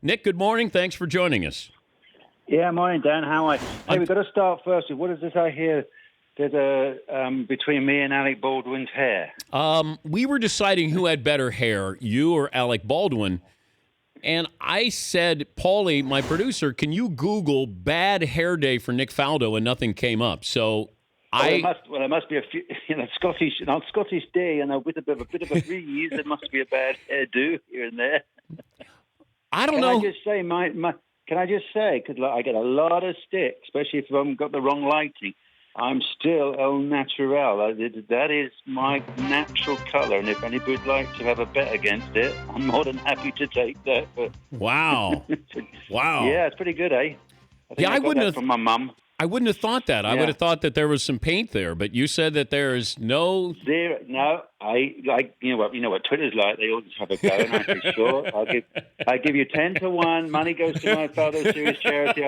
Nick, good morning. Thanks for joining us. Yeah, morning, Dan. How are you? Hey, we've got to start first with what is this I hear? There's between me and Alec Baldwin's hair. We were deciding who had better hair, you or Alec Baldwin. And I said, Paulie, my producer, can you Google bad hair day for Nick Faldo? And nothing came up. So There must be a few, Scottish day, and with a bit of a breeze, there must be a bad hairdo here and there. I don't know. Can I just say, because I get a lot of stick, especially if I haven't got the wrong lighting. I'm still au naturel. That is my natural color, and if anybody would like to have a bet against it, I'm more than happy to take that. But wow. Wow. Yeah, it's pretty good, eh? I wouldn't have from my mum. I wouldn't have thought that. I would have thought that there was some paint there, but you said that there is no zero. No, you know what Twitter's like. They always have a go, and I say sure. I give you 10-1. Money goes to my Faldo Series charity.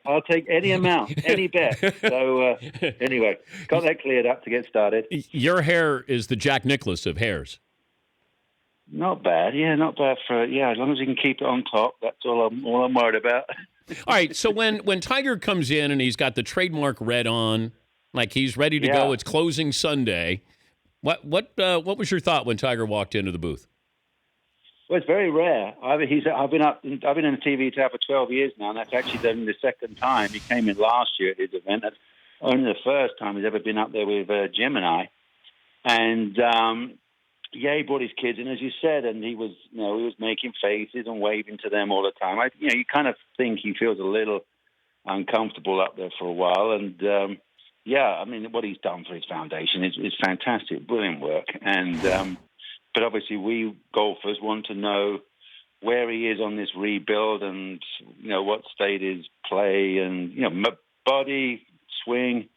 I'll take any amount, any bet. So anyway, got that cleared up to get started. Your hair is the Jack Nicklaus of hairs. Not bad, not bad for as long as you can keep it on top. That's all I'm worried about. All right, so when Tiger comes in and he's got the trademark red on, like he's ready to go, it's closing Sunday. What was your thought when Tiger walked into the booth? Well, it's very rare. I've been in the TV tower for 12 years now, and that's actually the second time. He came in last year at his event. That's only the first time he's ever been up there with Jim and I. And he brought his kids in, as you said, and he was making faces and waving to them all the time. You kind of think he feels a little uncomfortable up there for a while. And what he's done for his foundation is fantastic, brilliant work. And but obviously, we golfers want to know where he is on this rebuild, and what state is play, and body, swing,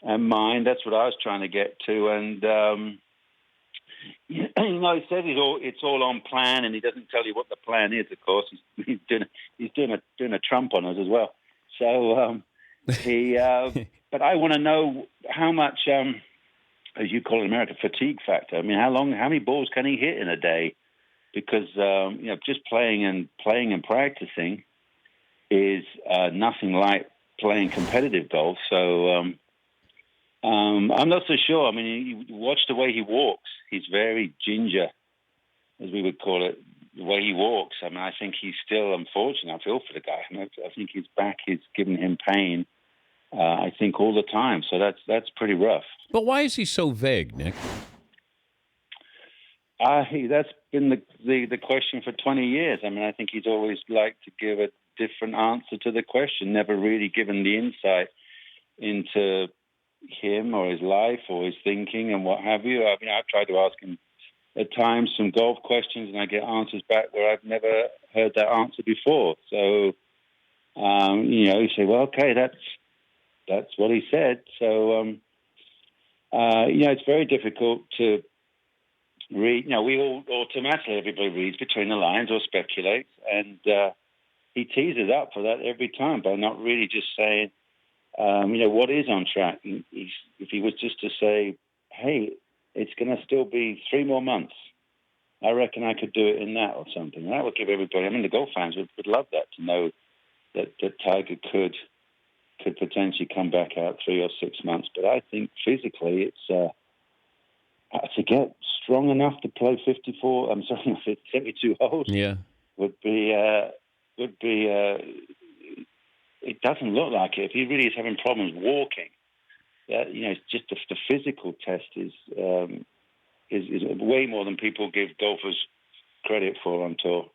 and mind. That's what I was trying to get to, and. He said it's all on plan, and he doesn't tell you what the plan is. Of course, he's doing a Trump on us as well. So but I want to know how much, as you call it in America, fatigue factor. I mean, how many balls can he hit in a day? Because just playing and practicing is nothing like playing competitive golf. So. I'm not so sure. I mean, you watch the way he walks. He's very ginger, as we would call it, the way he walks. I mean, I think he's still unfortunate. I feel for the guy. I think his back is giving him pain, I think, all the time. So that's pretty rough. But why is he so vague, Nick? That's been the question for 20 years. I mean, I think he's always liked to give a different answer to the question, never really given the insight into him or his life or his thinking and what have you. I mean, I've tried to ask him at times some golf questions, and I get answers back where I've never heard that answer before. So, you say, well, okay, that's what he said. So, it's very difficult to read. We all automatically, everybody reads between the lines or speculates, and he teases up for that every time by not really just saying, what is on track. If he was just to say, hey, it's going to still be 3 more months, I reckon I could do it in that or something. And that would give everybody, the golf fans would love that, to know that Tiger could potentially come back out 3 or 6 months. But I think physically it's to get strong enough to play 72 holes would be it doesn't look like it. If he really is having problems walking, it's just the physical test is way more than people give golfers credit for on tour.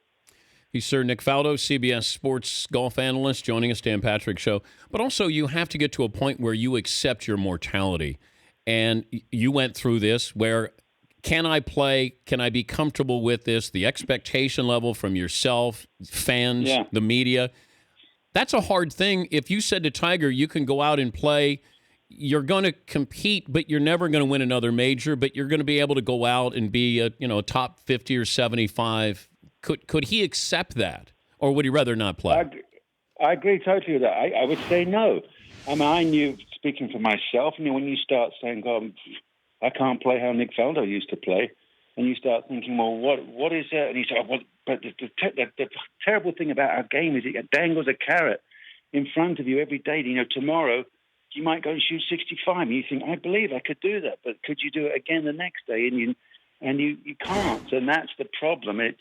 He's Sir Nick Faldo, CBS sports golf analyst, joining us, Dan Patrick Show. But also, you have to get to a point where you accept your mortality. And you went through this where, can I play? Can I be comfortable with this? The expectation level from yourself, fans, the media. That's a hard thing. If you said to Tiger, you can go out and play, you're going to compete, but you're never going to win another major, but you're going to be able to go out and be a top 50 or 75. Could he accept that, or would he rather not play? I agree totally with that. I would say no. I mean, I knew, speaking for myself, when you start saying, God, I can't play how Nick Faldo used to play, and you start thinking, well, what is it? And you say, well, But the terrible thing about our game is it dangles a carrot in front of you every day. Tomorrow you might go and shoot 65, and you think, I believe I could do that, but could you do it again the next day? And you can't, and that's the problem. It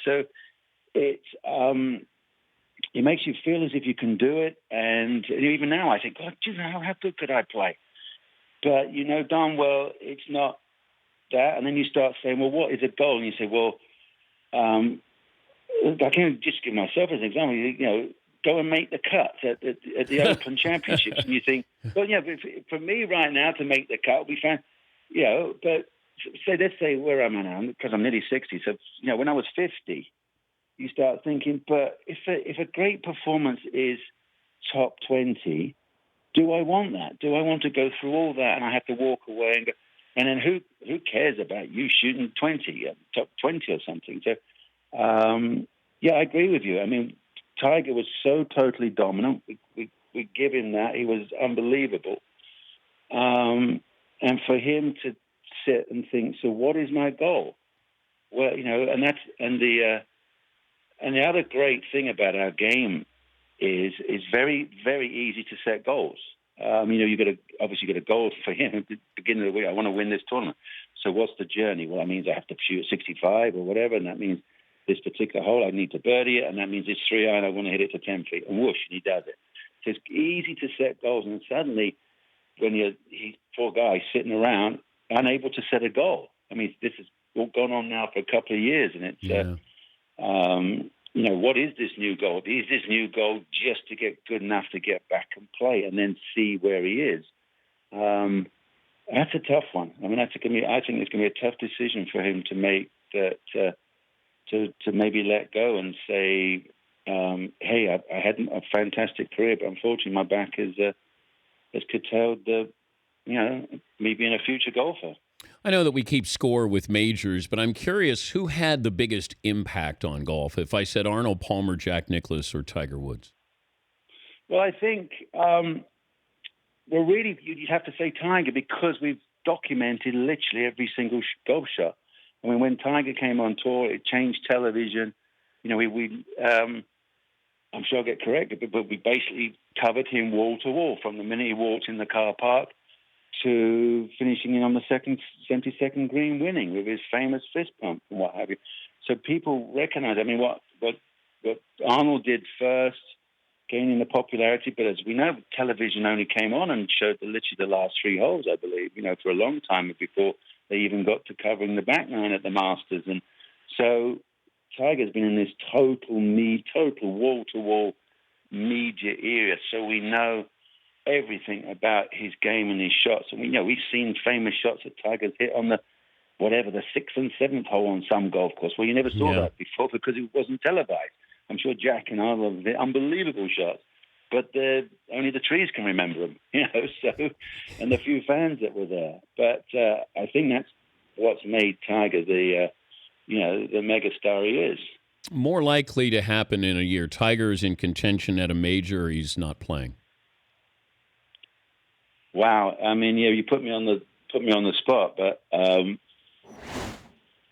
makes you feel as if you can do it, and even now I think, God, how good could I play? But you know darn well it's not that, and then you start saying, well, what is a goal? And you say, well, I can just give myself as an example. Go and make the cut at the Open Championships, and you think, well, yeah, but for me right now to make the cut, we found, but let's say where am I now? Because I'm nearly 60. So when I was 50, you start thinking, but if a great performance is top 20, do I want that? Do I want to go through all that and I have to walk away and go? And then who cares about you shooting 20, top 20 or something? So, I agree with you. I mean, Tiger was so totally dominant. We give him that. He was unbelievable. And for him to sit and think, so what is my goal? Well, and the other great thing about our game is very, very easy to set goals. You got a goal for him at the beginning of the week. I want to win this tournament. So what's the journey? Well, that means I have to shoot 65 or whatever, and that means this particular hole I need to birdie it, and that means this 3-iron I want to hit it to 10 feet, and whoosh, and he does it. So it's easy to set goals, and suddenly when he's poor guy sitting around unable to set a goal. I mean, this has all gone on now for a couple of years, and it's what is this new goal? Is this new goal just to get good enough to get back and play and then see where he is? That's a tough one. I mean, I think it's going to be a tough decision for him to make, that to maybe let go and say, hey, I had a fantastic career, but unfortunately my back has curtailed me being a future golfer. I know that we keep score with majors, but I'm curious, who had the biggest impact on golf? If I said Arnold Palmer, Jack Nicklaus, or Tiger Woods? Well, I think, you'd have to say Tiger, because we've documented literally every single golf shot. I mean, when Tiger came on tour, it changed television. I'm sure I'll get corrected, but we basically covered him wall to wall from the minute he walked in the car park to finishing in on the 72nd green, winning with his famous fist pump and what have you. So people recognize, I mean, what Arnold did first, gaining the popularity, but as we know, television only came on and showed literally the last 3 holes, I believe, for a long time before they even got to covering the back nine at the Masters. And so Tiger's been in this total wall-to-wall media era, so we know everything about his game and his shots. And we've seen famous shots that Tiger's hit on the 6th and 7th hole on some golf course. Well, you never saw that before because it wasn't televised. I'm sure Jack and I have hit unbelievable shots, but only the trees can remember them, so, and the few fans that were there. But I think that's what's made Tiger the megastar he is. More likely to happen in a year. Tiger is in contention at a major, or he's not playing. Wow, I mean, you put me on the spot, but I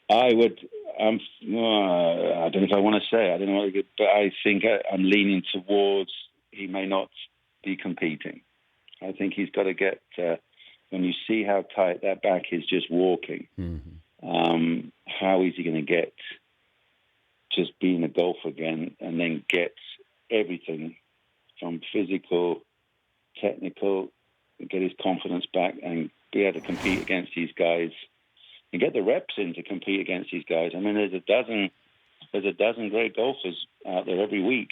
would. I don't know if I want to say. I don't know, but I think I'm leaning towards he may not be competing. I think he's got to get. When you see how tight that back is, just walking, how is he going to get just being a golfer again, and then get everything from physical, technical, get his confidence back, and be able to compete against these guys. And get the reps in to compete against these guys. I mean, there's a dozen great golfers out there every week,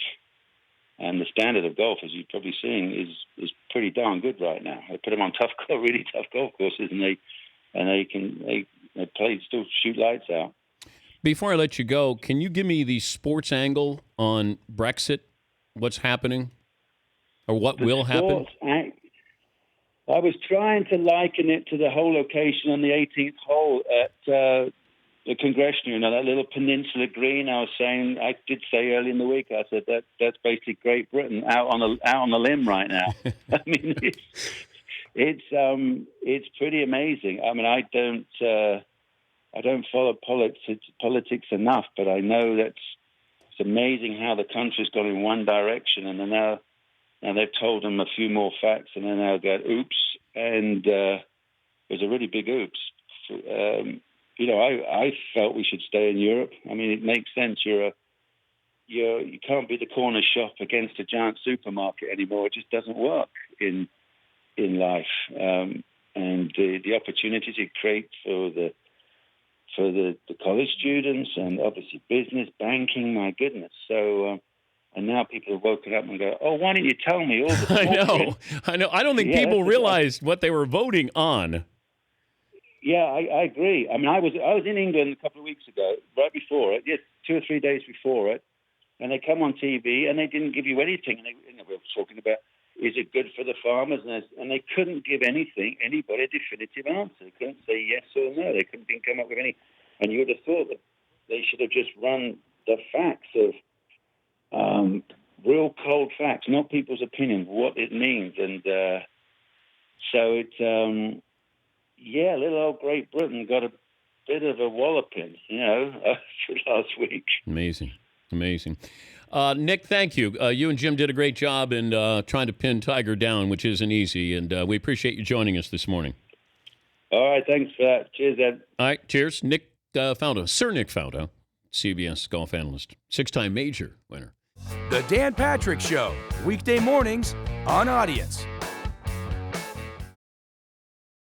and the standard of golf, as you're probably seeing, is pretty darn good right now. They put them on really tough golf courses, and they play, still shoot lights out. Before I let you go, can you give me the sports angle on Brexit? What's happening, or what will happen? I was trying to liken it to the whole location on the 18th hole at the Congressional, that little peninsula green. I did say early in the week, I said that's basically Great Britain out on the limb right now. I mean, it's pretty amazing. I mean, I don't follow politics enough, but I know that amazing how the country's gone in one direction, and then now they've told them a few more facts, and then they'll go, oops, and it was a really big oops. I felt we should stay in Europe. I mean, it makes sense. You can't be the corner shop against a giant supermarket anymore. It just doesn't work in life, and the opportunities it creates for the college students and obviously business, banking, my goodness. So, and now people have woken up and go, oh, why didn't you tell me all the I know. I don't think people realized what they were voting on. Yeah, I agree. I mean, I was in England a couple of weeks ago, right before it, 2 or 3 days before it, and they come on TV and they didn't give you anything. And we were talking about, is it good for the farmers? And they couldn't give anybody a definitive answer. They couldn't say yes or no. They couldn't come up with any. And you would have thought that they should have just run the facts of real cold facts, not people's opinions, what it means. And so it's, little old Great Britain got a bit of a walloping, last week. Amazing. Nick, thank you. You and Jim did a great job in trying to pin Tiger down, which isn't easy, and we appreciate you joining us this morning. All right, thanks for that. Cheers, Ed. All right, cheers. Nick Faldo, Sir Nick Faldo, CBS golf analyst, 6-time major winner. The Dan Patrick Show, weekday mornings on Audience.